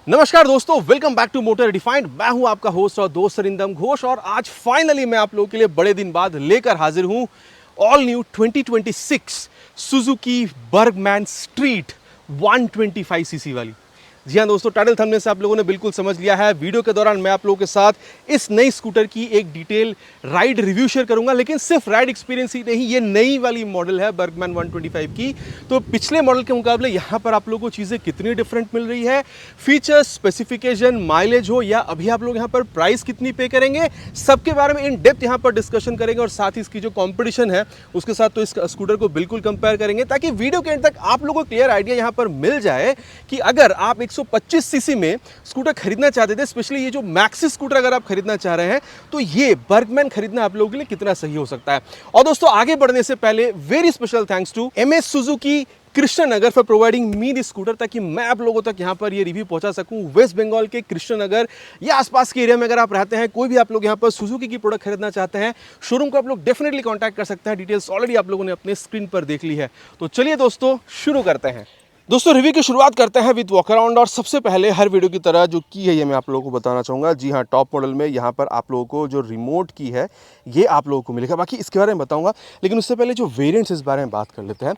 नमस्कार दोस्तों, welcome back to motor defined. मैं हूं आपका होस्ट और दोस्त सरिंदम घोष और आज फाइनली मैं आप लोगों के लिए बड़े दिन बाद लेकर हाजिर हूं all new 2026 Suzuki Burgman street 125 CC वाली। जी हाँ दोस्तों, टाइटल थंबनेल से आप लोगों ने बिल्कुल समझ लिया है। वीडियो के दौरान मैं आप लोगों के साथ इस नई स्कूटर की एक डिटेल राइड रिव्यू शेयर करूंगा, लेकिन सिर्फ राइड एक्सपीरियंस ही नहीं, ये नई वाली मॉडल है बर्गमैन 125 की। तो पिछले मॉडल के मुकाबले यहाँ पर आप लोगों को चीज़ें कितनी डिफरेंट मिल रही है, फीचर्स, स्पेसिफिकेशन, माइलेज हो या अभी आप लोग यहाँ पर प्राइस कितनी पे करेंगे, सबके बारे में इन डेप्थ यहाँ पर डिस्कशन करेंगे और साथ ही इसकी जो कॉम्पिटिशन है उसके साथ तो इस स्कूटर को बिल्कुल कंपेयर करेंगे, ताकि वीडियो के एंड तक आप लोगों को क्लियर आइडिया यहाँ पर मिल जाए कि अगर आप 125 सीसी में स्कूटर खरीदना चाहते थे, स्पेशली ये जो मैक्सी स्कूटर अगर आप खरीदना चाह रहे हैं, तो ये बर्गमैन खरीदना आप लोगों के लिए कितना सही हो सकता है। और दोस्तों, आगे बढ़ने से पहले very special thanks to MS Suzuki Krishnanagar for providing me this scooter, ताकि मैं आप लोगों तक यहाँ पर ये रिव्यू पहुंचा सकूं। वेस्ट बंगाल के कृष्णनगर या आसपास के एरिया में अगर आप रहते हैं, कोई भी आप लोग यहाँ पर सुजुकी की प्रोडक्ट खरीदना चाहते हैं, शोरूम को आप लोग डेफिनेटली कांटेक्ट कर सकते हैं। डिटेल्स ऑलरेडी आप लोगों ने अपने स्क्रीन पर देख ली है। तो चलिए दोस्तों, शुरू करते हैं। दोस्तों, रिव्यू की शुरुआत करते हैं विद वॉक अराउंड। और सबसे पहले हर वीडियो की तरह जो की है ये मैं आप लोगों को बताना चाहूँगा। जी हाँ, टॉप मॉडल में यहाँ पर आप लोगों को जो रिमोट की है ये आप लोगों को मिलेगा, बाकी इसके बारे में बताऊँगा, लेकिन उससे पहले जो वेरिएंट्स इस बारे में बात कर लेते हैं।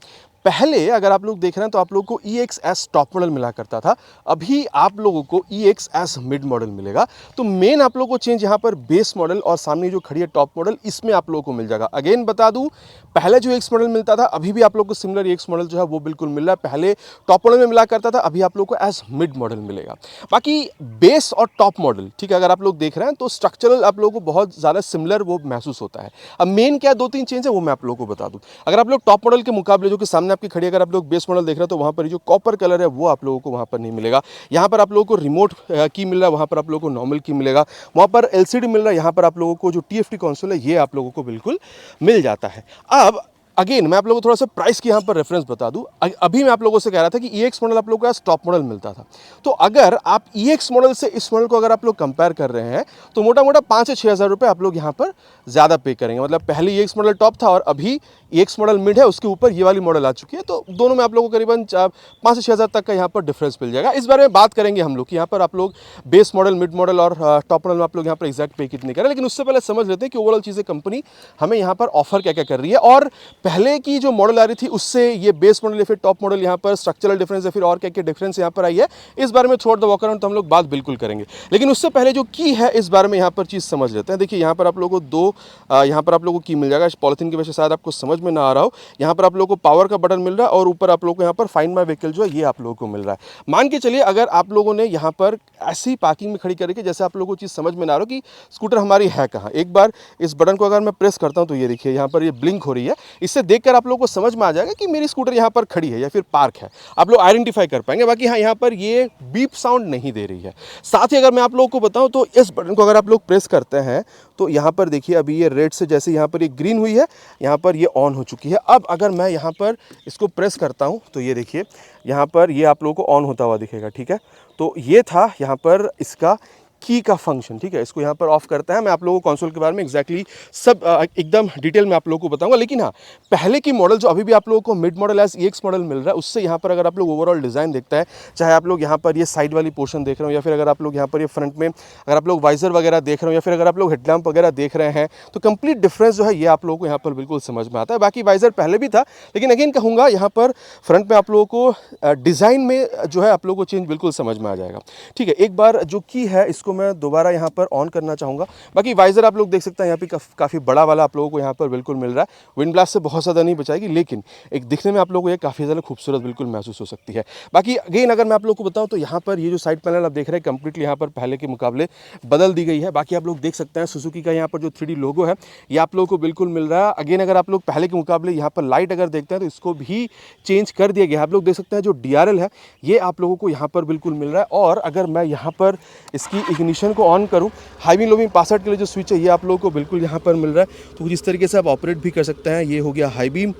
पहले अगर आप लोग देख रहे हैं तो आप लोगों को EXS टॉप मॉडल मिला करता था, अभी आप लोगों को EXS मिड मॉडल मिलेगा। तो मेन आप लोगों को चेंज यहाँ पर बेस मॉडल और सामने जो खड़ी है टॉप मॉडल, इसमें आप लोगों को मिल जाएगा। अगेन बता दूं, पहले जो एक्स मॉडल मिलता था, अभी भी आप लोगों को सिमिलर एक्स मॉडल जो है वो बिल्कुल मिल रहा है। पहले टॉप मॉडल में मिला करता था, अभी आप लोगों को एज मिड मॉडल मिलेगा। बाकी बेस और टॉप मॉडल, ठीक है, अगर आप लोग देख रहे हैं तो स्ट्रक्चरल आप लोगों को बहुत ज़्यादा सिमिलर वो महसूस होता है। अब मेन क्या दो तीन चेंज है वो मैं आप लोगों को बता दूं। अगर आप लोग टॉप मॉडल के मुकाबले जो कि सामने आपकी खड़ी, अगर आप लोग बेस मॉडल देख रहे हो तो वहाँ पर जो कॉपर कलर है वो आप लोगों को वहाँ पर नहीं मिलेगा। यहाँ पर आप लोगों को रिमोट की मिल रहा है, वहाँ पर आप लोगों को नॉर्मल की मिलेगा। वहाँ पर LCD मिल रहा है, यहाँ पर आप लोगों को जो TFT कंसोल है ये आप लोगों को बिल्कुल मिल जाता है। अब अगेन मैं आप लोगों को थोड़ा सा प्राइस की यहाँ पर रेफरेंस बता दूं। अभी मैं आप लोगों से कह रहा था कि EX मॉडल आप लोगों को टॉप मॉडल मिलता था, तो अगर आप EX मॉडल से इस मॉडल को अगर आप लोग कंपेयर कर रहे हैं तो मोटा मोटा 5 से 6 हज़ार रुपये आप लोग यहाँ पर ज़्यादा पे करेंगे। मतलब पहले EX मॉडल टॉप था और अभी EX मॉडल मिड है, उसके ऊपर ये वाली मॉडल आ चुकी है, तो दोनों में आप लोगों को करीबन 5 से 6 हज़ार तक का यहाँ पर डिफरेंस मिल जाएगा। इस बारे में बात करेंगे हम लोग कि यहाँ पर आप लोग बेस मॉडल, मिड मॉडल और टॉप मॉडल में आप लोग यहाँ पर एक्जैक्ट पे कितनी करें। लेकिन उससे पहले समझ लेते हैं कि ओवरऑल चीज़ें कंपनी हमें यहाँ पर ऑफर क्या क्या कर रही है, और पहले की जो मॉडल आ रही थी उससे ये बेस मॉडल या फिर टॉप मॉडल यहाँ पर स्ट्रक्चरल डिफरेंस या फिर और क्या क्या डिफरेंस यहाँ पर आई है, इस बारे में through out the walk around तो हम लोग बात बिल्कुल करेंगे। लेकिन उससे पहले जो की है इस बारे में यहाँ पर चीज़ समझ लेते हैं। देखिए, यहाँ पर आप लोगों को दो यहाँ पर आप लोगों को की मिल जाएगा। पॉलिथीन की वजह से शायद आपको समझ में ना आ रहा हो, यहाँ पर आप लोगों को पावर का बटन मिल रहा है और ऊपर आप लोगों को यहाँ पर फाइंड माय व्हीकल जो है ये आप लोगों को मिल रहा है। मान के चलिए अगर आप लोगों ने यहाँ पर ऐसी पार्किंग में खड़ी करके, जैसे आप लोगों को चीज़ समझ में ना आ रहा हो कि स्कूटर हमारी है कहाँ, एक बार इस बटन को अगर मैं प्रेस करता हूँ तो ये देखिए यहाँ पर ये ब्लिंक हो रही है। इससे देखकर आप लोगों को समझ में आ जाएगा कि मेरी स्कूटर यहाँ पर खड़ी है या फिर पार्क है, आप लोग आइडेंटिफाई कर पाएंगे। बाकी हाँ, यहाँ पर ये बीप साउंड नहीं दे रही है। साथ ही अगर मैं आप लोगों को बताऊं तो इस बटन को अगर आप लोग प्रेस करते हैं तो यहाँ पर देखिए अभी ये रेड से जैसे यहाँ पर ये ग्रीन हुई है, यहाँ पर ये ऑन हो चुकी है। अब अगर मैं यहाँ पर इसको प्रेस करता हूँ तो ये देखिए यहाँ पर ये आप लोगों को ऑन होता हुआ दिखेगा, ठीक है। तो ये था यहाँ पर इसका की का फंक्शन, ठीक है। इसको यहाँ पर ऑफ करता है। मैं आप लोगों को कंसोल के बारे में एग्जैक्टली सब एकदम डिटेल में आप लोगों को बताऊंगा। लेकिन हाँ, पहले की मॉडल जो अभी भी आप लोगों को mid model as EX model मिल रहा है, उससे यहाँ पर अगर आप लोग ओवरऑल डिज़ाइन देखते हैं, चाहे आप लोग यहाँ पर ये साइड वाली पोर्शन देख रहे हो या फिर अगर आप लोग यहाँ पर ये फ्रंट में अगर आप लोग वाइजर वगैरह देख रहे हो या फिर अगर आप लोग हेडलैम्प वगैरह देख रहे हैं, तो कंप्लीट डिफरेंस जो है ये आप लोगों को यहाँ पर बिल्कुल समझ में आता है। बाकी वाइजर पहले भी था, लेकिन अगेन कहूँगा यहाँ पर फ्रंट में आप लोगों को डिज़ाइन में जो है आप लोगों को चेंज बिल्कुल समझ में आ जाएगा, ठीक है। एक बार जो की है इसको मैं दोबारा यहाँ पर ऑन करना चाहूँगा। बाकी वाइजर आप लोग देख सकते हैं यहाँ पे काफ़ी बड़ा वाला आप लोगों को यहाँ पर बिल्कुल मिल रहा है। विंड ब्लास्ट से बहुत ज़्यादा नहीं बचाएगी, लेकिन एक दिखने में आप लोगों को ये काफ़ी ज़्यादा खूबसूरत बिल्कुल महसूस हो सकती है। बाकी अगेन अगर मैं आप लोगों को बताऊँ तो यहाँ पर ये जो साइड पैनल आप देख रहे हैं कंप्लीटली यहाँ पर पहले के मुकाबले बदल दी गई है। बाकी आप लोग देख सकते हैं सुजुकी का यहाँ पर जो 3D लोगो है ये आप लोगों को बिल्कुल मिल रहा है। अगेन अगर आप लोग पहले के मुकाबले यहाँ पर लाइट अगर देखते हैं तो इसको भी चेंज कर दिया गया। आप लोग देख सकते हैं जो DRL है ये आप लोगों को यहाँ पर बिल्कुल मिल रहा है। और अगर मैं यहाँ पर इसकी इग्निशन को ऑन करूँ, high beam low beam pass out के लिए जो स्विच है ये आप लोगों को बिल्कुल यहाँ पर मिल रहा है। तो कुछ इस तरीके से आप ऑपरेट भी कर सकते हैं। ये हो गया हाई बीम,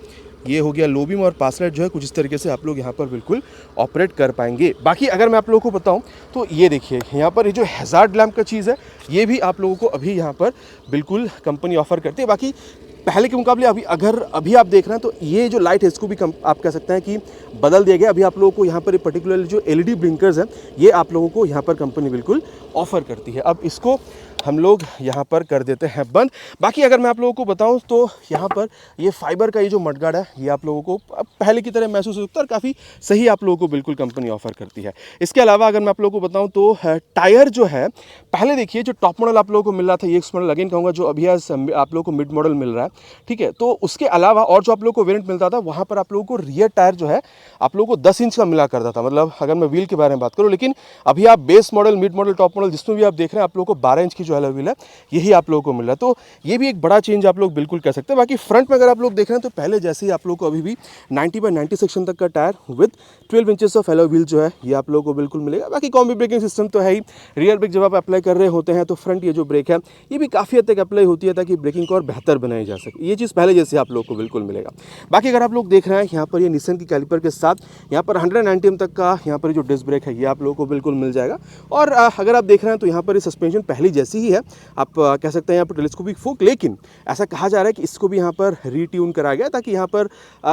ये हो गया लो बीम और पास लाइट जो है कुछ इस तरीके से आप लोग यहाँ पर बिल्कुल ऑपरेट कर पाएंगे। बाकी अगर मैं आप लोगों को बताऊँ तो ये देखिए यहाँ पर ये जो हैज़ार्ड लैम्प का चीज़ है ये भी आप लोगों को अभी यहाँ पर बिल्कुल कंपनी ऑफर करती है। बाकी पहले के मुकाबले अभी आप देख रहे हैं तो ये जो लाइट है इसको भी आप कह सकते हैं कि बदल दिया गया। अभी आप लोगों को यहाँ पर पर्टिकुलरली जो एलईडी ब्लिंकर्स हैं ये आप लोगों को यहाँ पर कंपनी बिल्कुल ऑफर करती है। अब इसको हम लोग यहाँ पर कर देते हैं बंद। बाकी अगर मैं आप लोगों को बताऊँ तो यहाँ पर ये फाइबर का ये जो मडगार्ड है ये आप लोगों को अब पहले की तरह महसूस होता है और काफ़ी सही आप लोगों को बिल्कुल कंपनी ऑफर करती है। इसके अलावा अगर मैं आप लोगों को बताऊँ तो टायर जो है पहले देखिए जो टॉप मॉडल आप लोगों को मिल रहा था, ये मॉडल अगेन कहूँगा जो अभी आज आप लोगों को मिड मॉडल मिल रहा है, ठीक है। तो उसके अलावा और जो आप लोगों को वेरिएंट मिलता था वहाँ पर आप लोगों को रियर टायर जो है आप लोगों को 10 इंच का मिला करता था, मतलब अगर मैं व्हील के बारे में बात करूँ। लेकिन अभी आप base model, mid model, top model जिसमें भी आप देख रहे हैं आप लोगों को 12 इंच की जो है व्हील है यही आप लोगों को मिल रहा है। तो ये भी एक बड़ा चेंज आप लोग बिल्कुल कह सकते हैं। बाकी फ्रंट में अगर आप लोग देख रहे हैं तो पहले जैसे ही आप लोगों को अभी भी 90/90 सेक्शन तक का tyre with 12 inches of alloy wheel जो है ये आप लोगों को बिल्कुल मिलेगा। बाकी कॉम्बी ब्रेकिंग सिस्टम तो है ही। रियर ब्रेक जब आप अप्लाई कर रहे होते हैं तो फ्रंट ये जो ब्रेक है ये भी काफ़ी हद तक अप्लाई होती है ताकि ब्रेकिंग को और बेहतर बनाई जा सके। ये चीज़ पहले जैसे आप लोग को बिल्कुल मिलेगा। बाकी अगर आप लोग देख रहे हैं यहाँ पर ये निस्सन की कैलिपर के साथ यहाँ पर 190 mm तक का यहाँ पर जो डिस्क ब्रेक है ये आप लोगों को बिल्कुल मिल जाएगा। और अगर आप देख रहे हैं तो यहाँ पर ये सस्पेंशन पहले जैसी ही है, आप कह सकते हैं यहाँ पर टेलीस्कोपिक फोक। लेकिन ऐसा कहा जा रहा है कि इसको भी यहाँ पर रीट्यून करा गया ताकि यहाँ पर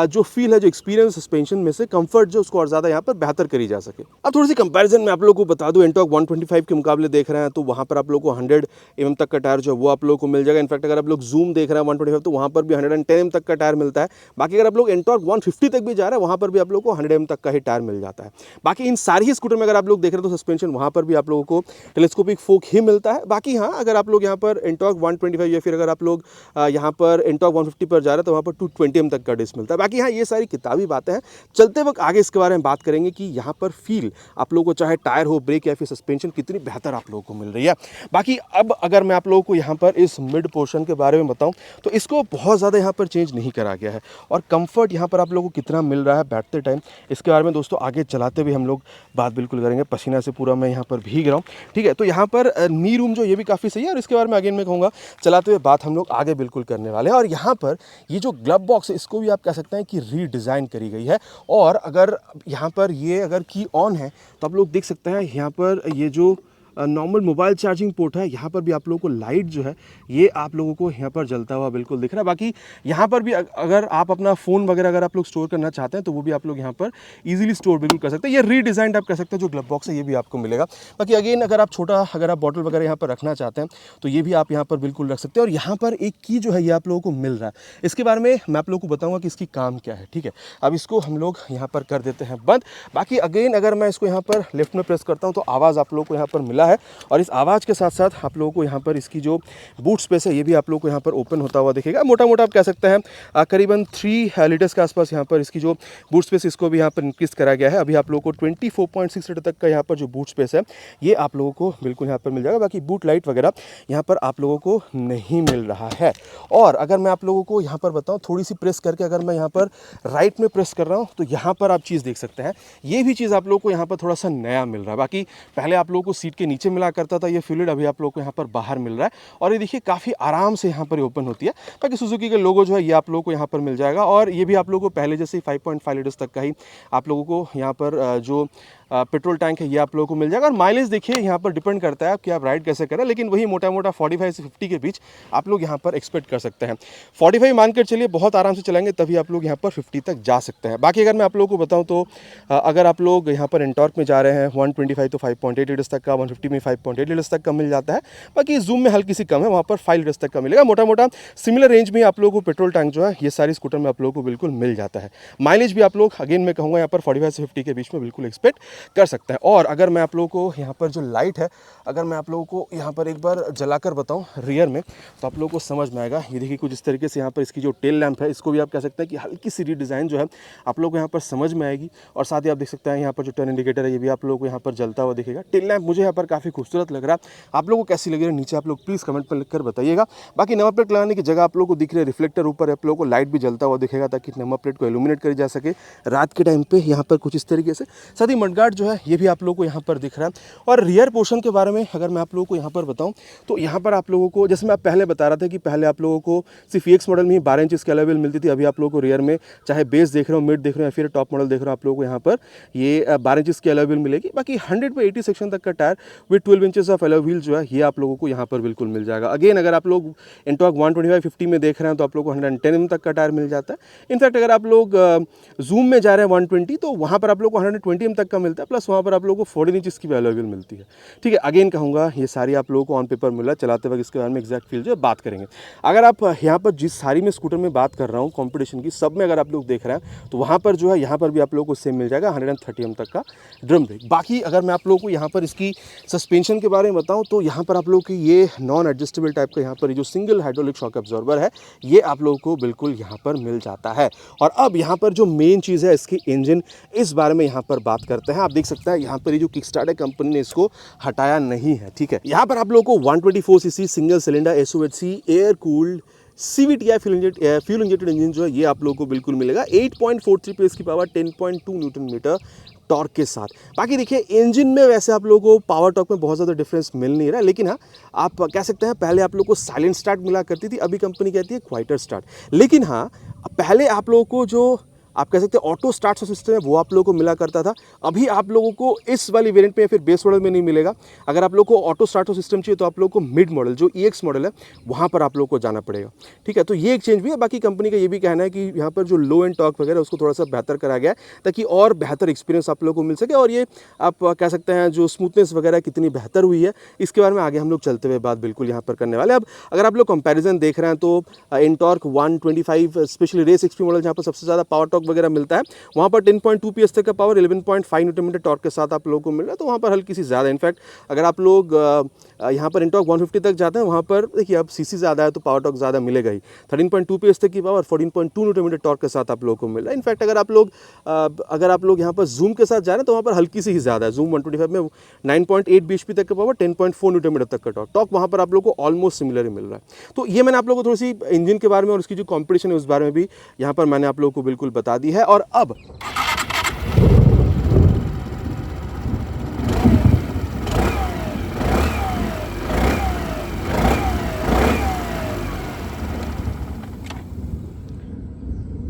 जो फील है, जो एक्सपीरियंस सस्पेंशन में से कंफर्ट जो उसको और ज़्यादा यहाँ पर बेहतर करी जा सके। अब थोड़ी सी कंपैरिजन में आप लोगों को बता दूं, एंटॉर्क 125 के मुकाबले देख रहे हैं तो वहाँ पर आप लोगों को 100 mm तक का टायर जो है वो आप लोगों को मिल जाएगा। इनफैक्ट अगर आप लोग जूम देख रहे हैं 125 तो वहाँ पर भी 110 mm तक का टायर मिलता है। बाकी अगर आप लोग एंटॉर्क 150 तक भी जा रहे हैं वहाँ पर भी आप लोगों को 100 mm तक का ही टायर मिल जाता है। बाकी इन सारी ही स्कूटर में अगर आप लोग देख रहे हैं तो सस्पेंशन वहाँ पर भी आप लोगों को टेलीस्कोपिक फोक ही मिलता है। बाकी हाँ, अगर आप लोग यहाँ पर एंटॉर्क 125 या फिर अगर आप लोग यहाँ पर एंटॉर्क 150 पर जा रहे हैं तो वहाँ पर 220 mm तक का डिस्क मिलता है। बाकी हाँ, ये सारी किताबी बातें हैं। चलते वक्त आगे इसके बारे में बात करेंगे कि यहाँ पर फील आप लोगों को चाहे टायर हो, ब्रेक या फिर सस्पेंशन कितनी बेहतर आप लोगों को मिल रही है। बाकी अब अगर मैं आप लोगों को यहाँ पर इस मिड पोर्शन के बारे में बताऊँ तो इसको बहुत ज़्यादा यहाँ पर चेंज नहीं करा गया है। और कंफर्ट यहाँ पर आप लोगों को कितना मिल रहा है बैठते टाइम, इसके बारे में दोस्तों आगे चलाते हुए हम लोग बात बिल्कुल करेंगे। पसीना से पूरा मैं यहाँ पर भीग रहा हूँ, ठीक है। तो यहाँ पर नी रूम जो ये भी काफ़ी सही है और इसके बारे में अगेन मैं कहूँगा चलाते हुए बात हम लोग आगे बिल्कुल करने वाले हैं। और यहाँ पर ये जो ग्लव बॉक्स है इसको भी आप कह सकते हैं कि रीडिज़ाइन करी गई है। और अगर यहाँ पर ये अगर की ऑन है तो आप लोग देख सकते हैं यहाँ पर ये जो नॉर्मल मोबाइल चार्जिंग पोर्ट है यहाँ पर भी आप लोगों को लाइट जो है ये आप लोगों को यहाँ पर जलता हुआ बिल्कुल दिख रहा है। बाकी यहाँ पर भी अगर आप अपना फ़ोन वगैरह अगर आप लोग स्टोर करना चाहते हैं तो वो भी आप लोग यहाँ पर इजीली स्टोर बिल्कुल कर सकते हैं। ये रीडिज़ाइंड आप कह सकते हैं जो ग्लव बॉक्स है ये भी आपको मिलेगा। बाकी अगेन अगर आप छोटा अगर आप बॉटल वगैरह यहाँ पर रखना चाहते हैं तो ये भी आप यहाँ पर बिल्कुल रख सकते हैं। और यहाँ पर एक की जो है ये आप लोगों को मिल रहा है, इसके बारे में मैं आप लोगों को बताऊँगा कि इसकी काम क्या है, ठीक है। अब इसको हम लोग यहाँ पर कर देते हैं बंद। बाकी अगेन अगर मैं इसको यहाँ पर लेफ्ट में प्रेस करता हूँ तो आवाज़ आप लोगों को यहाँ पर मिला है। और इस आवाज़ के साथ साथ आप लोगों को यहाँ पर इसकी जो बूट स्पेस है ये भी आप लोगों को यहाँ पर ओपन होता हुआ दिखेगा। मोटा मोटा आप कह सकते हैं करीबन 3 लीटर्स के आसपास यहाँ पर इसकी जो बूट स्पेस इसको भी यहाँ पर इंक्रीज करा गया है। अभी आप लोगों को 24.6 लीटर तक का यहाँ पर जो बूट स्पेस है ये आप लोगों को बिल्कुल यहाँ पर मिल जाएगा। बाकी बूट लाइट वगैरह यहाँ पर आप लोगों को नहीं मिल रहा है। और अगर मैं आप लोगों को यहाँ पर बताऊँ थोड़ी सी प्रेस करके अगर मैं यहाँ पर राइट में प्रेस कर रहा हूँ तो यहाँ पर आप चीज़ देख सकते हैं, ये भी चीज़ आप लोगों को यहाँ पर थोड़ा सा नया मिल रहा है। बाकी पहले आप लोगों को सीट के नीचे मिला करता था ये फ्लूइड, अभी आप लोगों को यहाँ पर बाहर मिल रहा है। और ये देखिए काफ़ी आराम से यहाँ पर ओपन होती है। बाकी सुजुकी के लोगो जो है ये आप लोगों को यहाँ पर मिल जाएगा। और ये भी आप लोगों को पहले जैसे 5.5 लीटर्स तक का ही आप लोगों को यहाँ पर जो पेट्रोल टैंक है ये आप लोगों को मिल जाएगा। और माइलेज देखिए यहाँ पर डिपेंड करता है कि आप राइड कैसे करें, लेकिन वही मोटा मोटा 45 से 50 के बीच आप लोग यहाँ पर एक्सपेक्ट कर सकते हैं। 45 मान कर चलिए, बहुत आराम से चलाएंगे तभी आप लोग यहाँ पर 50 तक जा सकते हैं। बाकी अगर मैं आप लोगों को बताऊँ तो अगर आप लोग यहाँ पर एंटॉर्क में जा रहे हैं 125 तो 5.8 लीटर्स तक का, 150 में 5.8 लीटर्स तक का मिल जाता है। बाकी जूम में हल्की सी कम है, वहाँ पर 5 लीटर्स तक का मिलेगा। मोटा मोटा सिमिलर रेंज में आप लोगों को पेट्रोल टैंक जो है ये सारी स्कूटर में आप लोगों को बिल्कुल मिल जाता है। माइलेज भी आप लोग अगेन मैं कहूँगा यहाँ पर 45 से 50 के बीच में बिल्कुल एक्सपेक्ट कर सकते हैं। और अगर मैं आप लोगों को यहाँ पर जो लाइट है अगर मैं आप लोगों को यहाँ पर एक बार जलाकर बताऊँ रियर में तो आप लोगों को समझ में आएगा। ये देखिए कुछ इस तरीके से यहाँ पर इसकी जो टेल लैंप है इसको भी आप कह सकते हैं कि हल्की सी रीडिज़ाइन जो है आप लोगों को यहाँ पर समझ में आएगी। और साथ ही आप देख सकते हैं यहाँ पर जो टर्न इंडिकेटर है ये भी आप लोगों को यहाँ पर जलता हुआ दिखेगा। टेल लैंप मुझे यहाँ पर काफ़ी खूबसूरत लग रहा है। आप लोगों को कैसी लग रही है नीचे आप लोग प्लीज़ कमेंट पर लिखकर बताइएगा। बाकी नंबर प्लेट लगाने की जगह आप लोगों को दिख रहे रिफ्लेक्टर ऊपर आप लोगों को लाइट भी जलता हुआ दिखेगा ताकि नंबर प्लेट को इल्यूमिनेट करी जा सके रात के टाइम पे यहाँ पर कुछ इस तरीके से। साथ ही मडगार्ड गार्ड जो है ये भी आप लोगों को यहाँ पर दिख रहा है। और रियर पोर्शन के बारे में अगर मैं आप लोगों को यहाँ पर बताऊँ तो यहाँ पर आप लोगों को, जैसे मैं पहले बता रहा था कि पहले आप लोगों को सिर्फ EX मॉडल में ही 12 इंच की अलॉय व्हील मिलती थी, अभी आप लोगों को रियर में चाहे बेस देख रहे हो, मिड देख रहे हो या फिर टॉप मॉडल देख रहे हो, आप लोगों को यहाँ पर ये 12 इंच की अलॉय व्हील मिलेगी। बाकी 100/80 सेक्शन तक का tyre with 12 inches of alloy wheel जो है ये आप लोगों को यहाँ पर बिल्कुल मिल जाएगा। अगेन अगर आप लोग एंटॉर्क 125/50 में देख रहे हैं तो आप लोग को 110 mm तक का टायर मिल जाता है। इनफैक्ट अगर आप लोग जूम में जा रहे हैं 120 तो वहाँ पर आप लोग को 120 mm तक का मिलता है, प्लस वहाँ पर आप लोगों को 14 इंचेस की भी अलॉय व्हील मिलती है। ठीक है, अगेन कहूँगा ये सारी आप लोगों को ऑन पेपर मिला, चलाते वक्त इसके बारे में एग्जैक्ट फील जो है बात करेंगे। अगर आप यहाँ पर जिस सारी में स्कूटर में बात कर रहा हूँ कॉम्पिटिशन की, सब में अगर आप लोग देख रहे हैं तो वहाँ पर जो है यहाँ पर भी आप लोगों को सेम मिल जाएगा 130 mm तक का ड्रम ब्रेक। बाकी अगर मैं आप लोगों को यहाँ पर इसकी सस्पेंशन के बारे में बताऊँ तो यहाँ पर आप लोगों की ये नॉन एडजस्टेबल टाइप का यहाँ पर जो सिंगल हाइड्रोलिक शॉक एब्जॉर्बर है ये आप लोगों को बिल्कुल यहाँ पर मिल जाता है। और अब यहाँ पर जो मेन चीज़ है इसकी इंजन, इस बारे में यहाँ पर बात करते हैं। आप देख सकते हैं यहाँ पर ये जो किकस्टार्ट है कंपनी ने इसको हटाया नहीं है। ठीक है, यहाँ पर आप लोगों को 124 cc single cylinder SOHC air cooled CVTi fuel injected engine जो है ये आप लोगों को बिल्कुल मिलेगा। 8.43 PS की पावर, 10.2 न्यूटन मीटर टॉर्क के साथ। बाकी देखिए इंजन में वैसे आप लोगों को पावर टॉर्क में बहुत ज़्यादा डिफरेंस मिल नहीं रहा है, लेकिन हाँ आप कह सकते हैं पहले आप लोगों को साइलेंट स्टार्ट मिला करती थी, अभी कंपनी कहती है क्वाइटर स्टार्ट। लेकिन हाँ पहले आप लोगों को जो आप कह सकते हैं ऑटो स्टार्ट सिस्टम है वो आप लोगों को मिला करता था, अभी आप लोगों को इस वाली वेरिएंट में या फिर बेस मॉडल में नहीं मिलेगा। अगर आप लोगों को ऑटो स्टार्ट सिस्टम चाहिए तो आप लोगों को मिड मॉडल जो EX मॉडल है वहाँ पर आप लोगों को जाना पड़ेगा। ठीक है, तो ये एक चेंज भी है। बाकी कंपनी का ये भी कहना है कि यहाँ पर जो लो एंड टॉर्क वगैरह उसको थोड़ा सा बेहतर करा गया है ताकि और बेहतर एक्सपीरियंस आप लोगों को मिल सके। और ये आप कह सकते हैं जो स्मूथनेस वगैरह कितनी बेहतर हुई है इसके बारे में आगे हम लोग चलते हुए बात बिल्कुल यहाँ पर करने वाले। अब अगर आप लोग कंपैरिजन देख रहे हैं तो Ntorq 125 specially race XP model जहाँ पर सबसे ज़्यादा पावर टॉर्क वगैरह मिलता है वहाँ पर 10.2 PS तक का पावर, 11.5 न्यूटन मीटर टॉर्क के साथ आप लोगों को मिल रहा है, तो वहाँ पर हल्की सी ज़्यादा। इनफैक्ट अगर आप लोग यहाँ पर एंटॉर्क 150 तक जाते हैं वहाँ पर देखिए अब CC ज़्यादा है तो पावर टॉर्क ज़्यादा मिलेगा ही। 13.2 PS तक की पावर, 14.2 न्यूटन मीटर टॉर्क के साथ आप लोगों को मिल रहा है। इनफैक्ट अगर आप लोग यहाँ पर जूम के साथ जा रहे हैं तो वहाँ पर हल्की सी ही ज़्यादा है। जूम 125 में 9.8 bhp तक का पावर, 10.4 न्यूटन मीटर तक का टॉर्क वहाँ पर आप लोगों को ऑलमोस्ट सिमिलर ही मिल रहा है। तो ये मैंने आप लोगों को थोड़ी सी इंजन के बारे में और उसकी जो कॉम्पिटिशन है उस बारे में भी यहाँ पर मैंने आप लोगों को बिल्कुल बता दी है। और अब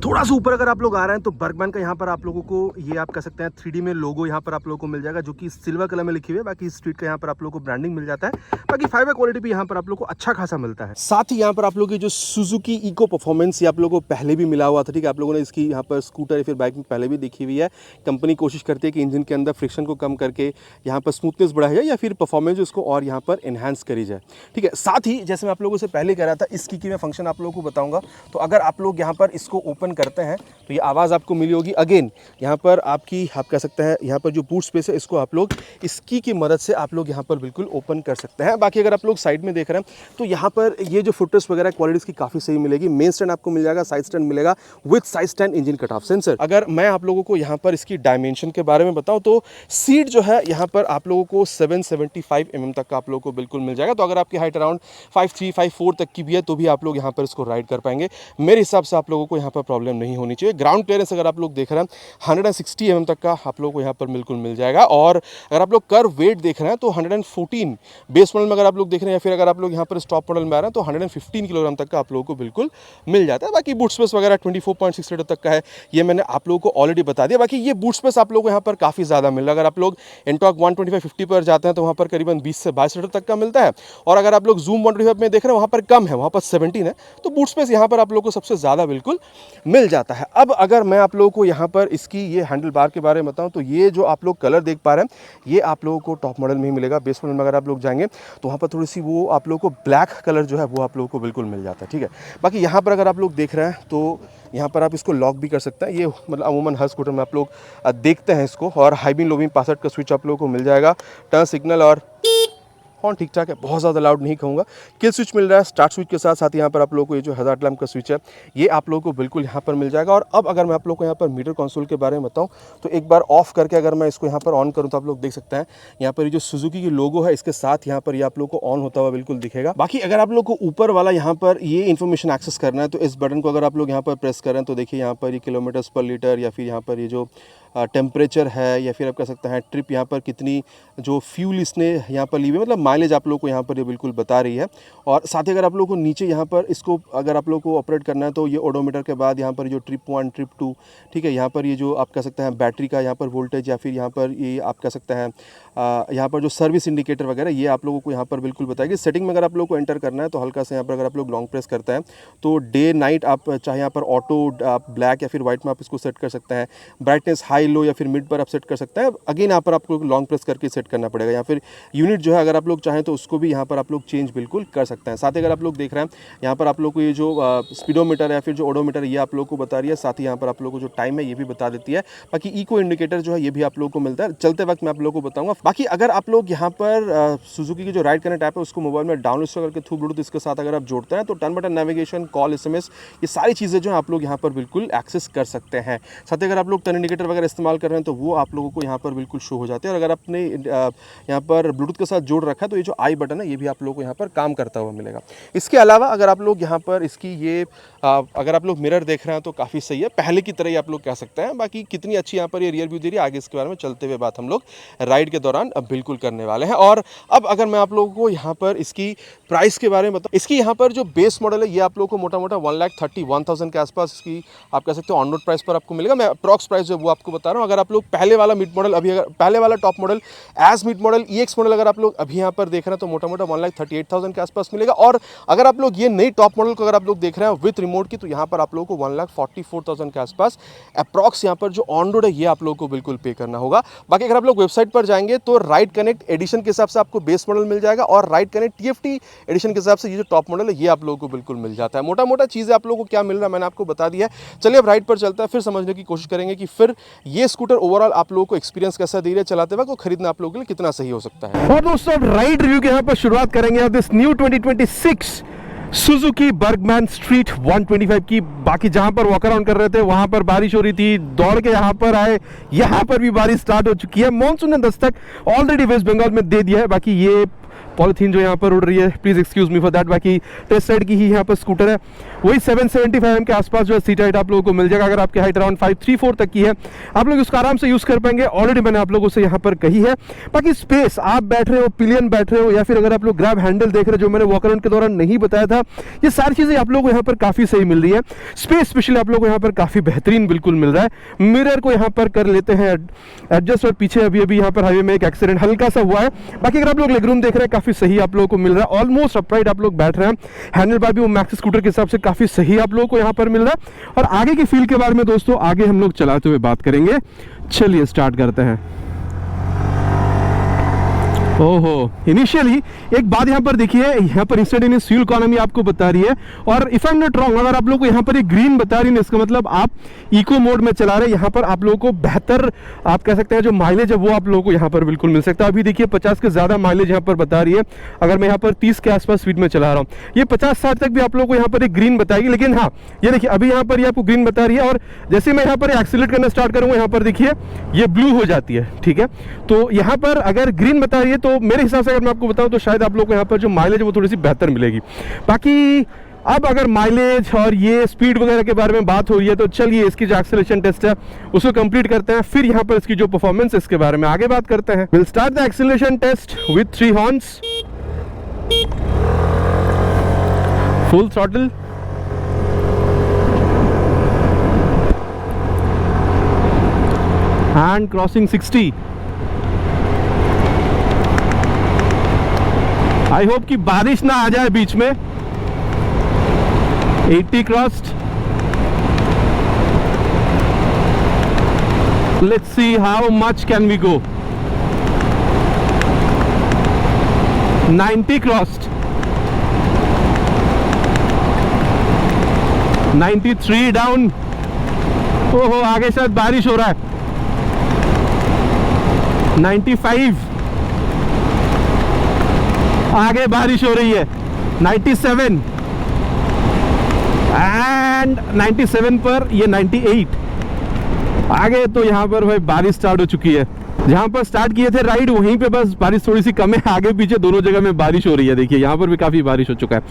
थोड़ा सा ऊपर अगर आप लोग आ रहे हैं तो बर्गमैन का यहाँ पर आप लोगों को ये आप कह सकते हैं 3D में लोगो यहाँ पर आप लोगों को मिल जाएगा जो कि सिल्वर कलर में लिखी हुई है। बाकी स्ट्रीट का यहाँ पर आप लोगों को ब्रांडिंग मिल जाता है। बाकी फाइबर क्वालिटी भी यहाँ पर आप लोगों को अच्छा खासा मिलता है। साथ ही यहाँ पर आप लोगों की जो सुजुकी इको परफॉर्मेंस ये आप लोगों को पहले भी मिला हुआ था। ठीक है, आप लोगों ने इसकी यहाँ पर स्कूटर या फिर बाइक में पहले भी देखी हुई है। कंपनी कोशिश करती है कि इंजन के अंदर फ्रिक्शन को कम करके यहाँ पर स्मूथनेस बढ़ाई जाए या फिर परफॉर्मेंस उसको और यहाँ पर एनहांस करी जाए। ठीक है, साथ ही जैसे मैं आप लोगों से पहले कह रहा था इसकी की मैं फंक्शन आप लोगों को बताऊंगा। तो अगर आप लोग यहाँ पर इसको ओपन करते हैं तो ये आवाज़ आपको मिली होगी। अगेन यहाँ पर आपकी आप कह सकते हैं यहाँ पर जो बूट स्पेस है इसको आप लोग इसकी की मदद से आप लोग यहाँ पर बिल्कुल ओपन कर सकते हैं। बाकी अगर आप लोग साइड में देख रहे हैं तो यहाँ पर ये जो फुटरेस्ट वगैरह क्वालिटी इसकी काफ़ी सही मिलेगी। मेन स्टैंड आपको मिल जाएगा, साइड स्टैंड मिलेगा with side stand engine cut off sensor. अगर मैं आप लोगों को यहाँ पर इसकी डायमेंशन के बारे में बताऊँ तो सीट जो है यहाँ पर आप लोगों को 775 mm तक का आप लोगों को बिल्कुल मिल जाएगा। तो अगर आपकी हाइट अराउंड 5'3", 5'4" तक की भी है तो भी आप लोग यहाँ पर इसको राइड कर पाएंगे। मेरे हिसाब से आप लोगों को यहाँ पर प्रॉब्लम नहीं होनी चाहिए। ग्राउंड क्लियरेंस अगर आप लोग देख रहे हैं 160 mm तक का आप लोगों को यहाँ पर बिल्कुल मिल जाएगा। और अगर आप लोग कर्व वेट देख रहे हैं तो 114 बेस मॉडल में अगर आप लोग देख रहे हैं या फिर अगर आप लोग यहाँ पर स्टॉप मॉडल में आ रहे हैं तो 115 किलोग्राम तक का आप लोगों को बिल्कुल मिल जाता है। बाकी बूट स्पेस वगैरह 24.6 लीटर तक का है, ये मैंने आप लोगों को ऑलरेडी बता दिया। बाकी ये बूट स्पेस आप लोगों को यहाँ पर काफ़ी ज़्यादा मिल रहा है। अगर आप लोग एंटॉर्क 125/50 पर जाते हैं तो वहाँ पर करीबन 20 से 22 लीटर तक का मिलता है। और अगर आप लोग जूम 125 में देख रहे हैं वहाँ पर कम है, वहाँ पर 17 है। तो बूट स्पेस यहाँ पर आप लोगों को सबसे ज़्यादा बिल्कुल मिल जाता है। अब अगर मैं आप लोगों को यहाँ पर इसकी ये हैंडल बार के बारे में बताऊँ तो ये जो आप लोग कलर देख पा रहे हैं ये आप लोगों को टॉप मॉडल में ही मिलेगा। बेस मॉडल में अगर आप लोग जाएंगे तो वहाँ पर थोड़ी सी वो आप लोगों को ब्लैक कलर जो है वो आप लोगों को बिल्कुल मिल जाता है। ठीक है, बाकी यहाँ पर अगर आप लोग देख रहे हैं तो यहाँ पर आप इसको लॉक भी कर सकते हैं। ये मतलब अमूमन हर स्कूटर में आप लोग देखते हैं इसको। और high beam low beam password का स्विच आप लोगों को मिल जाएगा। टर्न सिग्नल और हॉर्न ठीक ठाक है, बहुत ज़्यादा लाउड नहीं कहूँगा। किल स्विच मिल रहा है स्टार्ट स्विच के साथ साथ। यहाँ पर आप लोगों को ये जो हज़ार्ड लैम्प का स्विच है ये आप लोगों को बिल्कुल यहाँ पर मिल जाएगा। और अब अगर मैं आप लोगों को यहाँ पर मीटर कंसोल के बारे में बताऊँ तो एक बार ऑफ करके अगर मैं इसको यहाँ पर ऑन करूँ तो आप लोग देख सकते हैं यहाँ पर ये जो सुजुकी की लोगो है इसके साथ यहाँ पर ये आप लोग को ऑन होता हुआ बिल्कुल दिखेगा। बाकी अगर आप लोग को ऊपर वाला यहाँ पर ये इन्फॉर्मेशन एक्सेस करना है तो इस बटन को अगर आप लोग यहाँ पर प्रेस करें तो देखिए यहाँ पर ये किलोमीटर्स पर लीटर या फिर यहाँ पर ये जो टेम्परेचर है, या फिर आप कह सकते हैं ट्रिप यहाँ पर कितनी जो फ्यूल इसने यहाँ पर ली हुई है, मतलब माइलेज आप लोग को यहाँ पर ये बिल्कुल बता रही है। और साथ ही अगर आप लोग को नीचे यहाँ पर इसको अगर आप लोग को ऑपरेट करना है तो ये ओडोमीटर के बाद यहाँ पर जो ट्रिप 1 ट्रिप 2, ठीक है, यहाँ पर ये जो आप कह सकते हैं बैटरी का यहाँ पर वोल्टेज, या फिर यहाँ पर ये आप कह सकते हैं यहाँ पर जो सर्विस इंडिकेटर वगैरह, ये आप लोगों को यहाँ पर बिल्कुल बताएगी। सेटिंग में अगर आप लोग को एंटर करना है तो हल्का से यहाँ पर अगर आप लोग लॉन्ग प्रेस करते हैं तो डे नाइट आप चाहे यहाँ पर ऑटो, आप ब्लैक या फिर वाइट में आप इसको सेट कर सकते हैं। ब्राइटनेस हाई लो या फिर मिड पर आप सेट कर सकते हैं। अगेन यहाँ पर आपको लॉन्ग प्रेस करके सेट करना पड़ेगा। या फिर यूनिट जो है अगर आप लोग चाहें तो उसको भी यहाँ पर आप लोग चेंज बिल्कुल कर सकते हैं। साथ ही अगर आप लोग देख रहे हैं यहाँ पर आप लोग को ये जो स्पीडोमीटर या फिर जो ओडोमीटर, ये आप लोग को बता रही है। साथ ही यहाँ पर आप लोग को जो टाइम है ये भी बता देती है। बाकी इको इंडिकेटर जो है ये भी आप लोग को मिलता है। चलते वक्त मैं आप लोग को बताऊंगा। बाकी अगर आप लोग यहाँ पर सुजुकी की जो राइड कनेक्ट ऐप है उसको मोबाइल में डाउनलोड करके थ्रू ब्लूटूथ इसके साथ अगर आप जोड़ते हैं तो turn button navigation, call, SMS, ये सारी चीज़ें जो है आप लोग यहाँ पर बिल्कुल एक्सेस कर सकते हैं। साथ ही अगर आप लोग टर्न इंडिकेटर वगैरह इस्तेमाल कर रहे हैं तो वो आप लोगों को यहाँ पर बिल्कुल शो हो जाते हैं। और अगर आपने यहाँ पर ब्लूटूथ के साथ जोड़ रखा है तो ये जो आई बटन है ये भी आप लोग को यहाँ पर काम करता हुआ मिलेगा। इसके अलावा अगर आप लोग यहाँ पर इसकी ये अगर आप लोग मिरर देख रहे हैं तो काफ़ी सही है, पहले की तरह ही आप लोग कह सकते हैं। बाकी कितनी अच्छी यहाँ पर ये रियर व्यू दे रही है, आगे इसके बारे में चलते हुए बात हम लोग राइड के दौरान अब बिल्कुल करने वाले हैं। और अब अगर मैं आप लोगों को यहाँ पर इसकी प्राइस के बारे में बताऊँ, इसकी यहाँ पर जो बेस मॉडल है ये आप लोगों को मोटा मोटा 1,31,000 के आसपास इसकी आप कह सकते हो ऑन रोड प्राइस पर आपको मिलेगा। मैं अप्रॉक्स प्राइस जो वो आपको बता रहा हूँ। अगर आप लोग पहले वाला मिड मॉडल, अभी अगर पहले वाला top model as mid model EX model अगर आप लोग अभी यहाँ पर देख रहे हैं तो मोटा मोटा 1,38,000 के आसपास मिलेगा। और अगर आप लोग ये नई टॉप मॉडल को अगर आप लोग देख रहे हैं विथ रिमोट की तो यहाँ पर आप लोगों को 1,44,000 के आसपास अप्रॉक्स यहाँ पर जो ऑन रोड है ये आप लोगों को बिल्कुल पे करना होगा। बाकी अगर आप लोग वेबसाइट पर जाएंगे तो राइड कनेक्ट एडिशन के हिसाब से आपको बेस मॉडल मिल जाएगा और राइड कनेक्ट TFT एडिशन के हिसाब से ये जो टॉप मॉडल है ये आप लोगों को बिल्कुल मिल जाता है। मोटा मोटा चीज़ें आप लोगों को क्या मिल रहा है मैंने आपको बता दिया है। चलिए अब राइड पर चलता है, फिर समझने की कोशिश करेंगे कि फिर ये स्कूटर ओवरऑल आप लोगों को एक्सपीरियंस कैसा दे रहा है चलाते वक्त, खरीदना आप लोगों के लिए कितना सही हो सकता है। और दोस्तों अब राइड रिव्यू के यहाँ पर शुरुआत करेंगे this new 2026 Suzuki Burgman street 125 की। बाकी जहां पर वॉक अराउंड कर रहे थे वहां पर बारिश हो रही थी, दौड़ के यहां पर आए, यहां पर भी बारिश स्टार्ट हो चुकी है। मानसून ने दस्तक ऑलरेडी वेस्ट बंगाल में दे दिया है। बाकी ये पॉलिथीन जो यहाँ पर उड़ रही है, please excuse me for that. बाकी टेस्ट राइड की ही यहाँ पर स्कूटर है, वही 775 mm के आसपास जो है सीट हाइट आप लोगों को मिल जाएगा। अगर आपकी हाइट अराउंड 534 तक की है आप लोग उसको आराम से यूज़ कर पाएंगे, ऑलरेडी मैंने आप लोगों से यहाँ पर कही है। बाकी स्पेस, आप बैठ रहे हो, पिलियन बैठ रहे हो, या फिर अगर आप लोग ग्रैब हैंडल देख रहे हो जो मैंने वॉक अराउंड के दौरान नहीं बताया था, ये सारी चीज़ें आप लोगों को यहाँ पर काफ़ी सही मिल रही है। स्पेस स्पेशली आप लोग को यहाँ पर काफ़ी बेहतरीन बिल्कुल मिल रहा है। मिरर को यहाँ पर कर लेते हैं एडजस्ट, और पीछे अभी अभी यहाँ पर हाईवे में एक एक्सीडेंट हल्का सा हुआ है। बाकी अगर आप लोग लेगरूम देख रहे हैं काफ़ी सही आप लोगों को मिल रहा है, ऑलमोस्ट अपराइट आप लोग बैठ रहे हैं। हैंडल बार भी वो मैक्स स्कूटर के हिसाब से काफ़ी सही आप लोगों को यहाँ पर मिल रहा है। और आगे की फील के बारे में दोस्तों आगे हम लोग चलाते हुए बात करेंगे। चलिए स्टार्ट करते हैं। ओहो, इनिशियली एक बात यहाँ पर देखिए, यहाँ पर इंस्टेंटेनियस फ्यूल इकोनॉमी आपको बता रही है। और if I am not wrong, अगर आप लोग को यहाँ पर एक ग्रीन बता रही है इसका मतलब आप इको मोड में चला रहे हैं। यहाँ पर आप लोगों को बेहतर आप कह सकते हैं जो माइलेज है वो आप लोगों को यहाँ पर बिल्कुल मिल सकता है। अभी देखिए 50 के ज़्यादा माइलेज यहाँ पर बता रही है। अगर मैं यहाँ पर 30 के आसपास स्पीड में चला रहा हूँ, ये 50-60 तक भी आप लोगों को यहाँ पर एक ग्रीन बताएगी। लेकिन हाँ, ये देखिए अभी यहाँ पर ये आपको ग्रीन बता रही है, और जैसे मैं यहाँ पर एक्सीलरेट करना स्टार्ट करूँगा यहाँ पर देखिए ये ब्लू हो जाती है। ठीक है, तो यहाँ पर अगर ग्रीन बता रही है तो मेरे हिसाब से अगर मैं आपको बताऊं तो शायद आप लोग को यहाँ पर जो माइलेज है वो थोड़ी सी बेहतर मिलेगी। बाकी अब अगर माइलेज और ये स्पीड वगैरह के बारे में बात हो रही है तो चलिए इसकी जो एक्सेलरेशन टेस्ट है उसको कंप्लीट करते हैं, फिर यहाँ पर इसकी जो परफॉर्मेंस है इसके बारे में आगे बात करते हैं। Will start the acceleration test with 3 horns, full throttle, and crossing 60। I hope कि बारिश ना आ जाए बीच में। 80 crossed, let's see how much can we go. 90 crossed, 93 down. ओहो, आगे शायद बारिश हो रहा है। 95, आगे बारिश हो रही है। 97 एंड 97 पर ये 98। आगे तो यहाँ पर भाई बारिश स्टार्ट हो चुकी है। जहाँ पर स्टार्ट किए थे राइड वहीं पे बस बारिश थोड़ी सी कम है, आगे पीछे दोनों जगह में बारिश हो रही है। देखिए यहाँ पर भी काफी बारिश हो चुका है।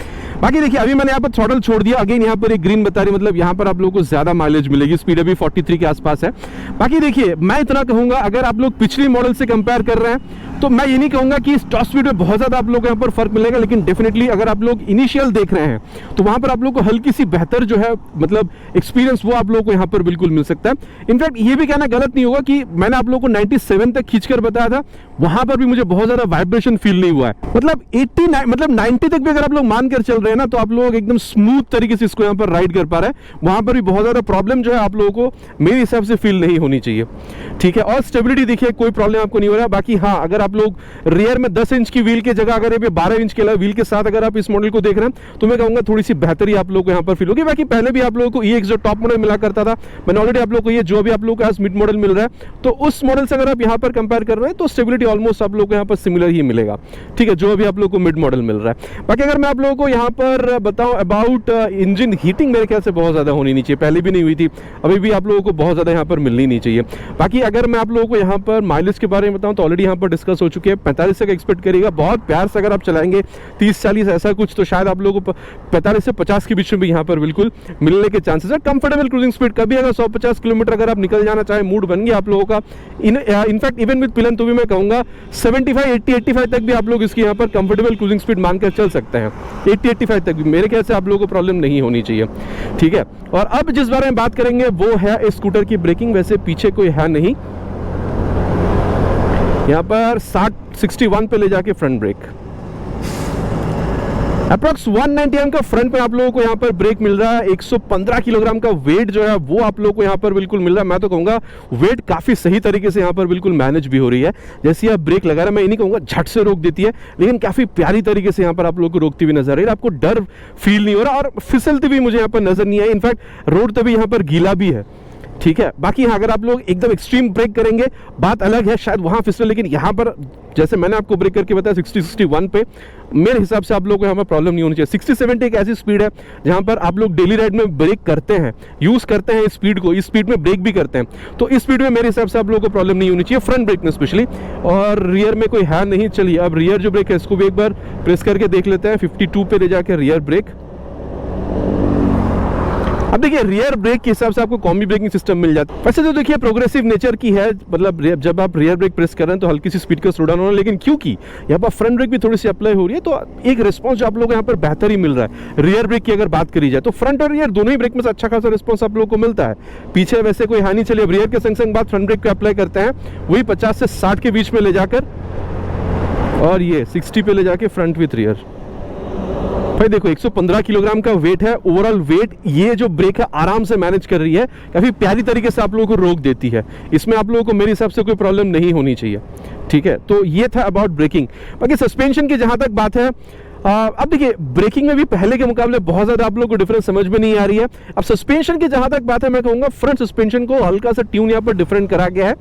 बाकी देखिए अभी मैंने यहाँ पर थ्रॉटल छोड़ दिया, अगेन यहाँ पर एक ग्रीन बता रही, मतलब यहाँ पर आप लोगों को ज्यादा माइलेज मिलेगी, स्पीड अभी 43 के आसपास है। बाकी देखिए मैं इतना कहूंगा, अगर आप लोग पिछली मॉडल से कंपेयर कर रहे हैं तो मैं ये नहीं कहूंगा कि टॉप स्पीड में बहुत ज्यादा आप लोग को यहाँ पर फर्क मिलेगा, लेकिन डेफिनेटली अगर आप लोग इनिशियल देख रहे हैं तो वहां पर आप लोग को हल्की सी बेहतर जो है मतलब एक्सपीरियंस वो आप लोगों को यहाँ पर बिल्कुल मिल सकता है। इनफैक्ट ये भी कहना गलत नहीं होगा कि मैंने आप लोगों को 97 तक खींचकर बताया था, वहां पर भी मुझे बहुत ज्यादा वाइब्रेशन फील नहीं हुआ है। मतलब 89 मतलब 90 तक भी अगर आप लोग मानकर चल रहे हैं ना तो आप लोग एकदम स्मूथ तरीके से इसको यहाँ पर राइड कर पा रहे हैं, वहां पर भी बहुत ज्यादा प्रॉब्लम जो है आप लोगों को मेरे हिसाब से फील नहीं होनी चाहिए। ठीक है, और स्टेबिलिटी देखिए कोई प्रॉब्लम आपको नहीं हो रहा है। बाकी हाँ, अगर आप लोग रियर में 10 इंच की व्हील की जगह अगर ये 12 इंच के व्हील के साथ अगर आप इस मॉडल को देख रहे हैं तो मैं कहूंगा थोड़ी सी बेहतरी आप लोगों को यहाँ पर फील होगी। बाकी पहले भी आप लोगों को EX जो टॉप मॉडल मिला करता था, मैंने ऑलरेडी आप लोगों को ये जो भी आप लोगों को आज मिड मॉडल मिल रहा है तो उस मॉडल से अगर आप यहाँ पर कंपेयर कर रहे हैं तो स्टेबिलिटी ऑलमोस्ट आप लोगों को यहाँ पर सिमिलर ही मिलेगा। ठीक है, जो अभी आप लोगों को मिड मॉडल मिल रहा है। बाकी अगर मैं आप लोगों को यहाँ पर बताऊं अबाउट इंजन हीटिंग, मेरे ख्याल से बहुत ज्यादा होनी नहीं चाहिए, पहले भी नहीं हुई थी, अभी भी आप लोगों को बहुत ज्यादा यहाँ पर मिलनी नहीं चाहिए। बाकी अगर मैं आप लोगों को यहाँ पर माइलेज के बारे में बताऊं तो ऑलरेडी यहाँ पर डिस्कस हो चुकी है, 45 तक एक्सपेक्ट करिएगा। बहुत प्यार से अगर आप चलाएंगे 30-40 ऐसा कुछ तो शायद आप लोगों को 45 से 50 के बीच में भी यहाँ पर बिल्कुल मिलने के चांसेस है। कंफर्टेबल क्रूजिंग स्पीड, कभी अगर 150 किलोमीटर अगर आप निकल जाना चाहे, मूड बन गया आप लोगों का, इनफैक्ट इवन विद पिलन तो भी मैं कहूंगा 75-80-85 तक भी आप लोग इसकी यहाँ पर कंफर्टेबल क्रूजिंग स्पीड मानकर चल सकते हैं। 80-85 तक भी मेरे ख्याल से आप लोगों को प्रॉब्लम नहीं होनी चाहिए। ठीक है, और अब जिस बारे में बात करेंगे वो है इस स्कूटर की ब्रेकिंग। वैसे पीछे कोई है नहीं, यहाँ पर 61 पे ले जाके फ्रंट ब्रेक, अप्रॉक्स 190 एम का फ्रंट पे आप लोगों को यहाँ पर ब्रेक मिल रहा है। 115 किलोग्राम का वेट जो है वो आप लोगों को यहाँ पर बिल्कुल मिल रहा है। मैं तो कहूँगा वेट काफी सही तरीके से यहाँ पर बिल्कुल मैनेज भी हो रही है। जैसे आप ब्रेक लगा रहे हैं, मैं ये नहीं कहूँगा झट से रोक देती है, लेकिन काफी प्यारी तरीके से यहाँ पर आप लोगों को रोकती हुई नजर आ रही है। आपको डर फील नहीं हो रहा और फिसलती भी मुझे यहाँ पर नजर नहीं आई। इनफैक्ट रोड तभी यहाँ पर गीला भी है। ठीक है, बाकी हाँ अगर आप लोग एकदम एक्सट्रीम ब्रेक करेंगे बात अलग है, शायद वहां फिसल, लेकिन यहाँ पर जैसे मैंने आपको ब्रेक करके बताया 60-61 पे मेरे हिसाब से आप लोगों को यहाँ पर प्रॉब्लम नहीं होनी चाहिए। 60-70 एक ऐसी स्पीड है जहाँ पर आप लोग डेली राइड में ब्रेक करते हैं, यूज करते हैं इस स्पीड को, इस स्पीड में ब्रेक भी करते हैं, तो इस स्पीड में मेरे हिसाब से आप लोगों को प्रॉब्लम नहीं होनी चाहिए, फ्रंट ब्रेक में स्पेशली। और रियर में कोई है नहीं। चलिए अब रियर जो ब्रेक है इसको भी एक बार प्रेस करके देख लेते हैं। 52 पे ले जाकर रियर ब्रेक। अब देखिए रियर ब्रेक के हिसाब से आपको कॉम्बी ब्रेकिंग सिस्टम मिल जाता है। वैसे तो देखिए प्रोग्रेसिव नेचर की है, मतलब जब आप रियर ब्रेक प्रेस कर रहे हैं तो हल्की सी स्पीड का स्लो डाउन होना, लेकिन क्योंकि यहाँ पर फ्रंट ब्रेक भी थोड़ी सी अप्लाई हो रही है तो एक रिस्पॉन्स आप लोगों को यहाँ पर बेहतर ही मिल रहा है। रियर ब्रेक की अगर बात करी जाए तो फ्रंट और रियर दोनों ही ब्रेक में से अच्छा खासा रिस्पॉन्स आप लोगों को मिलता है। पीछे वैसे कोई हानि। चलिए अब रियर के संग संग बात फ्रंट ब्रेक का अप्लाई करते हैं, वही 50 से 60 के बीच में ले जाकर, और ये 60 पे ले जाके फ्रंट विथ रियर। भाई देखो 115 किलोग्राम का वेट है, ओवरऑल वेट ये जो ब्रेक है आराम से मैनेज कर रही है, काफी प्यारी तरीके से आप लोगों को रोक देती है। इसमें आप लोगों को मेरे हिसाब से कोई प्रॉब्लम नहीं होनी चाहिए। ठीक है, तो ये था अबाउट ब्रेकिंग। बाकी सस्पेंशन की जहां तक बात है, अब देखिए ब्रेकिंग में भी पहले के मुकाबले बहुत ज्यादा आप लोगों को डिफरेंस समझ में नहीं आ रही है। अब सस्पेंशन की जहां तक बात है, मैं कहूंगा फ्रंट सस्पेंशन को हल्का सा ट्यून यहाँ पर डिफरेंट करा गया है,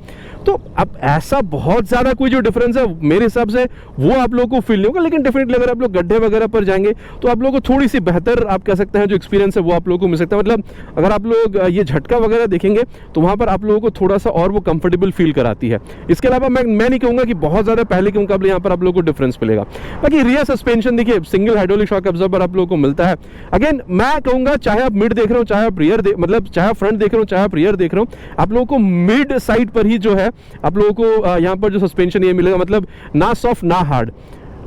तो अब ऐसा बहुत ज्यादा कोई जो डिफरेंस है मेरे हिसाब से वो आप लोगों को फील नहीं होगा, लेकिन डेफिनेटली अगर आप लोग गड्ढे वगैरह पर जाएंगे तो आप लोगों को थोड़ी सी बेहतर आप कह सकते हैं जो एक्सपीरियंस है वो आप लोगों को मिल सकता है। मतलब अगर आप लोग ये झटका वगैरह देखेंगे तो वहां पर आप लोगों को थोड़ा सा और वो कंफर्टेबल फील कराती है। इसके अलावा मैं नहीं कहूंगा कि बहुत ज्यादा पहले के मुकाबले यहाँ पर आप लोगों को डिफरेंस मिलेगा। बाकी रियर सस्पेंशन देखिए सिंगल हाइड्रोलिक शॉक एब्जॉर्बर आप लोगों को मिलता है। अगेन मैं कहूंगा चाहे आप मिड देख रहे हो, चाहे आप रियर मतलब चाहे आप फ्रंट देख रहे हो, चाहे आप रियर देख रहे हो, आप लोगों को मिड साइड पर ही जो है आप लोगों को यहाँ पर जो सस्पेंशन ये मिलेगा, मतलब ना सॉफ्ट ना हार्ड।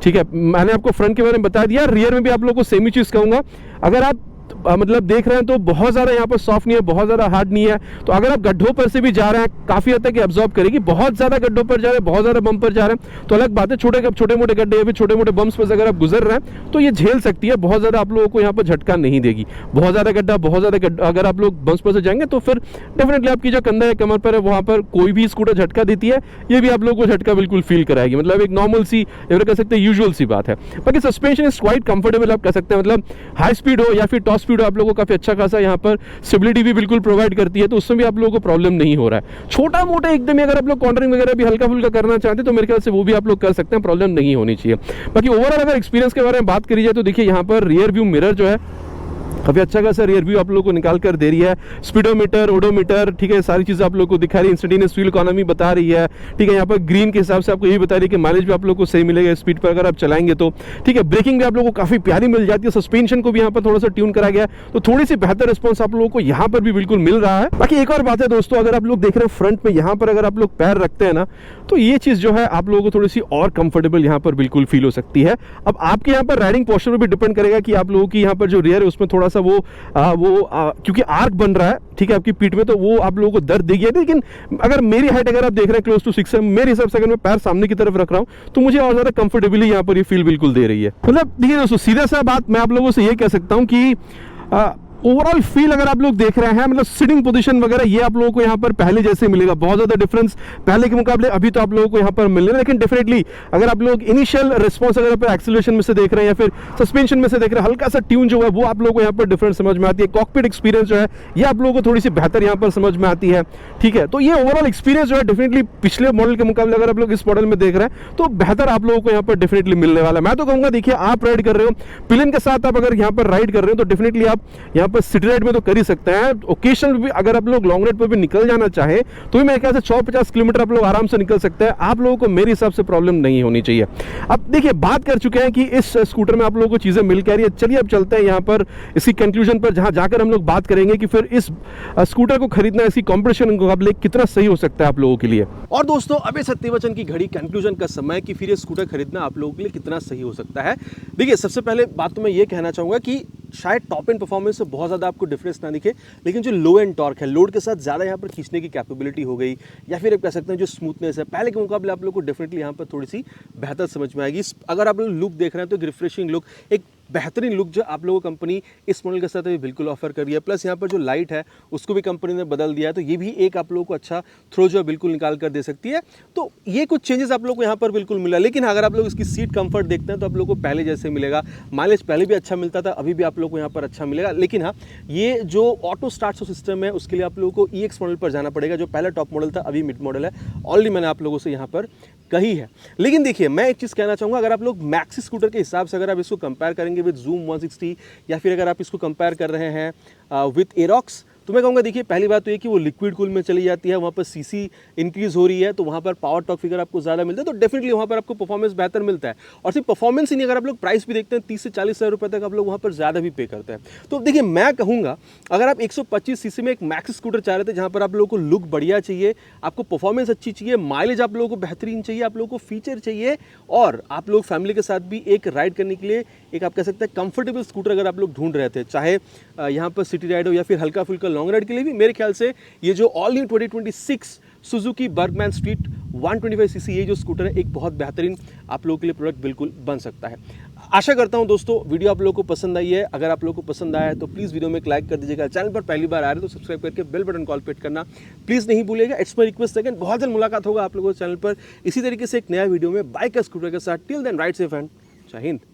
ठीक है, मैंने आपको फ्रंट के बारे में बता दिया। रियर में भी आप लोगों को सेम ही चीज कहूंगा। अगर आप मतलब देख रहे हैं तो बहुत ज्यादा यहाँ पर सॉफ्ट नहीं है, बहुत ज्यादा हार्ड नहीं है, तो अगर आप गड्ढों पर से भी जा रहे हैं काफी हद तक एब्जॉर्ब करेगी। बहुत ज्यादा गड्ढों पर जा रहे हैं, बहुत ज्यादा बम पर जा रहे हैं तो अलग बात है, छोटे मोटे गड्ढे या फिर छोटे मोटे बम्स पर अगर आप गुजर रहे हैं तो ये झेल सकती है, बहुत ज्यादा आप लोगों को यहाँ पर झटका नहीं देगी। बहुत ज्यादा गड्ढा, बहुत ज्यादा गड्ढा अगर आप लोग बम्स पर से जाएंगे तो फिर डेफिनेटली आपकी जो कंधा है कमर पर है वहां पर कोई भी स्कूटर झटका देती है, ये भी आप लोगों को झटका बिल्कुल फील कराएगी। मतलब एक नॉर्मल सी या फिर कह सकते हैं यूजुअल सी बात है। बाकी सस्पेंशन इज क्वाइट कंफर्टेबल आप कह सकते हैं, मतलब हाई स्पीड हो या फिर टॉप स्पीड हो आप लोगों को काफी अच्छा खासा यहाँ पर स्टेबिलिटी भी बिल्कुल प्रोवाइड करती है, तो उसमें भी आप लोगों को प्रॉब्लम नहीं हो रहा है। छोटा मोटा एकदम ही अगर आप लोग कॉर्नरिंग वगैरह भी हल्का फुल्का करना चाहते हैं तो मेरे ख्याल से वो भी आप लोग कर सकते हैं, प्रॉब्लम नहीं होनी चाहिए। बाकी ओवरऑल अगर एक्सपीरियंस के बारे में बात करी जाए तो देखिए यहाँ पर रियर व्यू मिरर जो है काफ़ी अच्छा खासा रियर व्यू आप लोगों को निकाल कर दे रही है, स्पीडोमीटर, ओडोमीटर, ठीक है, सारी चीज़ें आप लोगों को दिखा रही है, इंस्टेंटेनियस फ्यूल इकोनॉमी बता रही है, ठीक है। यहाँ पर ग्रीन के हिसाब से आपको ये बता रही है कि माइलेज भी आप लोगों को सही मिलेगा स्पीड पर अगर आप चलाएंगे तो, ठीक है। ब्रेकिंग भी आप लोगों को काफ़ी प्यारी मिल जाती है, सस्पेंशन को भी यहाँ पर थोड़ा सा ट्यून करा गया है, तो थोड़ी सी बेहतर रिस्पॉन्स आप लोगों को यहाँ पर भी बिल्कुल मिल रहा है। बाकी एक और बात है दोस्तों, अगर आप लोग देख रहे हैं फ्रंट में यहाँ पर अगर आप लोग पैर रखते हैं ना, तो ये चीज़ जो है आप लोगों को थोड़ी सी और कंफर्टेबल यहाँ पर बिल्कुल फील हो सकती है। अब आपके यहाँ पर राइडिंग पोस्चर पर भी डिपेंड करेगा कि आप लोगों की यहाँ पर जो रियर है उसमें थोड़ा सा क्योंकि आर्क बन रहा है, ठीक है, आपकी पीठ में, तो वो आप लोगों को दर्द देगी। लेकिन अगर मेरी हाइट अगर आप देख रहे हैं क्लोज टू 6 है, मेरे हिसाब से अगर मैं पैर सामने की तरफ रख रहा हूं तो मुझे और ज्यादा कंफर्टेबली यहाँ पर ये फील बिल्कुल दे रही है। मतलब देखिए दोस्तों, सीधा सा बात मैं आप लोगों से ये कह सकता हूं कि ओवरऑल फील अगर आप लोग देख रहे हैं, मतलब सिटिंग पोजीशन वगैरह ये आप लोगों को यहाँ पर पहले जैसे मिलेगा, बहुत ज़्यादा डिफरेंस पहले के मुकाबले अभी तो आप लोगों को यहाँ पर मिल रहा है। लेकिन डेफिनेटली अगर आप लोग इनिशियल रिस्पॉन्स अगर आप एक्सीलरेशन में से देख रहे हैं या फिर सस्पेंशन में से देख रहे हैं, हल्का सा ट्यून जो है वो आप लोगों को यहाँ पर डिफरेंस समझ में आती है। कॉकपिट एक्सपीरियंस जो है ये आप लोगों को थोड़ी सी बेहतर यहाँ पर समझ में आती है, ठीक है। तो ये ओवरऑल एक्सपीरियंस जो है डेफिनेटली पिछले मॉडल के मुकाबले अगर आप लोग इस मॉडल में देख रहे हैं तो बेहतर आप लोगों को यहाँ पर डेफिनेटली मिलने वाला है। मैं तो कहूँगा देखिए, आप राइड कर रहे हो पिलियन के साथ, आप अगर यहाँ पर राइड कर रहे हो तो डेफिनेटली आप यहाँ पर सिटी राइड में तो कर ही सकते हैं। ओकेशनल भी अगर आप लोग लॉन्ग राइड पर भी निकल जाना चाहे तो भी मेरे ख्याल से 150 किलोमीटर आप लोग आराम से निकल सकते हैं। आप लोगों को मेरे हिसाब से प्रॉब्लम नहीं होनी चाहिए। अब देखिए, बात कर चुके हैं कि इस स्कूटर में आप लोगों को चीजें मिल के आ रही है। चलिए अब चलते हैं यहाँ पर इसी कंक्लूजन पर, जहां जाकर हम लोग बात करेंगे कि फिर इस स्कूटर को खरीदना इसकी कॉम्पिटिशन के मुकाबले कितना सही हो सकता है आप लोगों के लिए। और दोस्तों, अबे सत्यवचन की घड़ी कंक्लूजन का समय कि फिर ये स्कूटर खरीदना आप लोगों के लिए कितना सही हो सकता है। देखिए, सबसे पहले बात तो मैं ये कहना चाहूँगा कि शायद टॉप एंड परफॉर्मेंस से बहुत ज़्यादा आपको डिफरेंस ना दिखे, लेकिन जो लो एंड टॉर्क है, लोड के साथ ज़्यादा यहाँ पर खींचने की कैपेबिलिटी हो गई, या फिर आप कह सकते हैं जो स्मूथनेस है पहले के मुकाबले आप लोग को डेफिनेटली यहाँ पर थोड़ी सी बेहतर समझ में आएगी। अगर आप लोग लुक देख रहे हैं तो एक रिफ्रेशिंग लुक, एक बेहतरीन लुक जो आप लोगों को कंपनी इस मॉडल के साथ अभी बिल्कुल ऑफर कर रही है। प्लस यहाँ पर जो लाइट है उसको भी कंपनी ने बदल दिया है, तो ये भी एक आप लोगों को अच्छा थ्रो जो है बिल्कुल निकाल कर दे सकती है। तो ये कुछ चेंजेस आप लोगों को यहाँ पर बिल्कुल मिला। लेकिन अगर आप लोग इसकी सीट कंफर्ट देखते हैं तो आप लोगों को पहले जैसे मिलेगा। माइलेज पहले भी अच्छा मिलता था, अभी भी आप लोगों को यहाँ पर अच्छा मिलेगा। लेकिन हाँ, ये जो ऑटो स्टार्ट सिस्टम है उसके लिए आप लोगों को EX मॉडल पर जाना पड़ेगा, जो पहले टॉप मॉडल था अभी मिड मॉडल है। ऑलरेडी मैंने आप लोगों से यहाँ पर कही है। लेकिन देखिए, मैं एक चीज़ कहना चाहूँगा, अगर आप लोग मैक्सी स्कूटर के हिसाब से अगर आप इसको कंपेयर करेंगे विद जूम 160, या फिर अगर आप इसको कंपेयर कर रहे हैं विद एरोक्स, तो मैं कहूँगा देखिए, पहली बात तो ये कि वो लिक्विड कूल में चली जाती है, वहाँ पर सीसी इंक्रीज हो रही है, तो वहाँ पर पावर टॉर्क फिगर आपको ज़्यादा मिलता है, तो डेफिनेटली वहाँ पर आपको परफॉर्मेंस बेहतर मिलता है। और सिर्फ परफॉर्मेंस ही नहीं, अगर आप लोग प्राइस भी देखते हैं 30 से 40 हज़ार रुपये तक आप लोग वहाँ पर ज़्यादा भी पे करते हैं। तो देखिए, मैं कहूँगा अगर आप 125 सीसी में एक मैक्स स्कूटर चाह रहे थे, जहाँ पर आप लोगों को लुक बढ़िया चाहिए, आपको परफॉर्मेंस अच्छी चाहिए, माइलेज आप लोगों को बेहतरीन चाहिए, आप लोगों को फीचर चाहिए, और आप लोग फैमिली के साथ भी एक राइड करने के लिए एक आप कह सकते हैं कंफर्टेबल स्कूटर अगर आप लोग ढूंढ रहे थे, चाहे यहाँ पर सिटी राइड हो या फिर हल्का फुल्का लॉन्ग राइड के लिए भी, मेरे ख्याल से ये जो all new 2026 Suzuki Burgman street 125 CC ये जो स्कूटर है, एक बहुत बेहतरीन आप लोगों के लिए प्रोडक्ट बिल्कुल बन सकता है। आशा करता हूं दोस्तों वीडियो आप लोगों को पसंद आई है। अगर आप लोगों को पसंद आया है तो प्लीज़ वीडियो में एक लाइक कर दीजिएगा। चैनल पर पहली बार आ रहे हैं तो सब्सक्राइब करके बेल बटन कॉल पे करना प्लीज़ नहीं भूलिएगा। It's my request again. बहुत जल्द मुलाकात होगा आप लोगों के चैनल पर इसी तरीके से एक नया वीडियो में बाइक का स्कूटर के साथ। Till then ride safe and जय हिंद।